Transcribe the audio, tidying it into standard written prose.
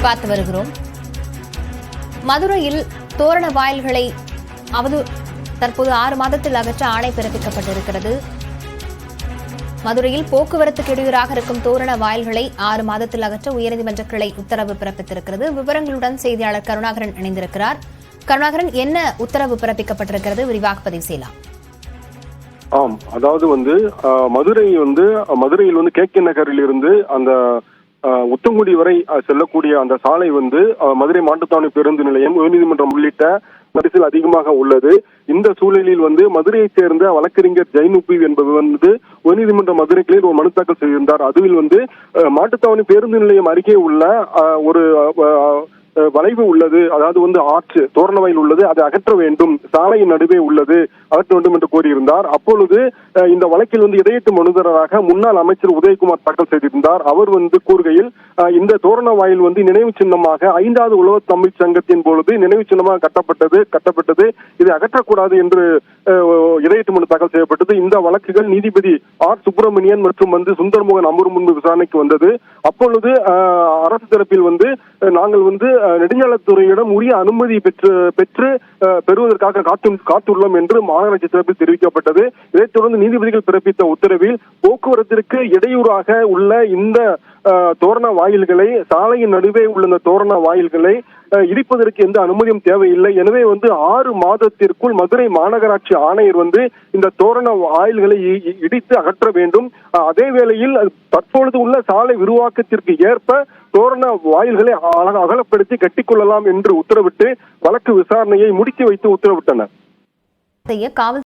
பார்த்து வருகிறோம். மதுரையில் தோரண வாயில்களை தற்போது 6 மாதத்தில் அகற்ற ஆணை பிறப்பிக்கப்பட்டிருக்கிறது. மதுரையில் போக்குவரத்துக்கு இடையூறாக இருக்கும் தோரண வாயில்களை 6 மாதத்தில் அகற்ற உயர்நீதிமன்ற கிளை உத்தரவு பிறப்பித்திருக்கிறது. விவரங்களுடன் செய்தியாளர் கருணாகரன் இணைந்திருக்கிறார். கருணாகரன், என்ன உத்தரவு பிறப்பிக்கப்பட்டிருக்கிறது? விரிவாக பதிவு செய்யலாம். ஆம், அதாவது மதுரையில் KK நகரில் இருந்து அந்த உத்தங்குடி வரை செல்லக்கூடிய அந்த சாலை மதுரை மாட்டுத்தாவணி பேருந்து நிலையம், உயர்நீதிமன்றம் உள்ளிட்ட நெரிசல் அதிகமாக உள்ளது. இந்த சூழலில் மதுரையைச் சேர்ந்த வழக்கறிஞர் ஜெயினுபி என்பவர் உயர்நீதிமன்ற மதுரை கிளையில் ஒரு மனு தாக்கல் செய்திருந்தார். அதுவில் மாட்டுத்தாவணி பேருந்து நிலையம் அருகே உள்ள ஒரு வளைவு உள்ளது, அதாவது ஆற்று தோரண வாயில் உள்ளது, அதை அகற்ற வேண்டும், சாலையின் நடுவே உள்ளது, அகற்ற வேண்டும் என்று கோரியிருந்தார். அப்பொழுது இந்த வழக்கில் இடையீட்டு மனுதாரராக முன்னாள் அமைச்சர் உதயகுமார் தாக்கல் செய்திருந்தார். அவர் கூறுகையில் இந்த தோரண வாயில் நினைவு சின்னமாக 5வது உலக தமிழ் சங்கத்தின் பொழுது நினைவு சின்னமாக கட்டப்பட்டது, இதை அகற்றக்கூடாது என்று இடையீட்டு மனு தாக்கல் செய்யப்பட்டது. இந்த வழக்குகள் நீதிபதி ஆர் சுப்பிரமணியன் மற்றும் சுந்தர்மோகன் அமர்வு முன்பு விசாரணைக்கு வந்தது. அப்பொழுது அரசு தரப்பில் நாங்கள் நெடுஞ்சாலைத்துறையிடம் உரிய அனுமதி பெற்று பெறுவதற்காக காத்துள்ளோம் என்று மாநகராட்சி தரப்பில் தெரிவிக்கப்பட்டது. இதைத் தொடர்ந்து நீதிபதிகள் பிறப்பித்த உத்தரவில் போக்குவரத்திற்கு இடையூறாக உள்ள இந்த தோரண வாயில்களை, சாலையின் நடுவே உள்ள இந்த தோரண வாயில்களை இடிப்பதற்கு எந்த அனுமதியும் தேவையில்லை. எனவே 6 மாதத்திற்குள் மதுரை மாநகராட்சி ஆணையர் இந்த தோரண வாயில்களை இடித்து அகற்ற வேண்டும். அதே வேளையில் தற்பொழுது உள்ள சாலை விரிவாக்கத்திற்கு ஏற்ப தோரண வாயில்களை அகலப்படுத்தி கட்டிக்கொள்ளலாம் என்று உத்தரவிட்டு வழக்கு விசாரணையை முடுக்கி வைத்து உத்தரவிட்டனர்.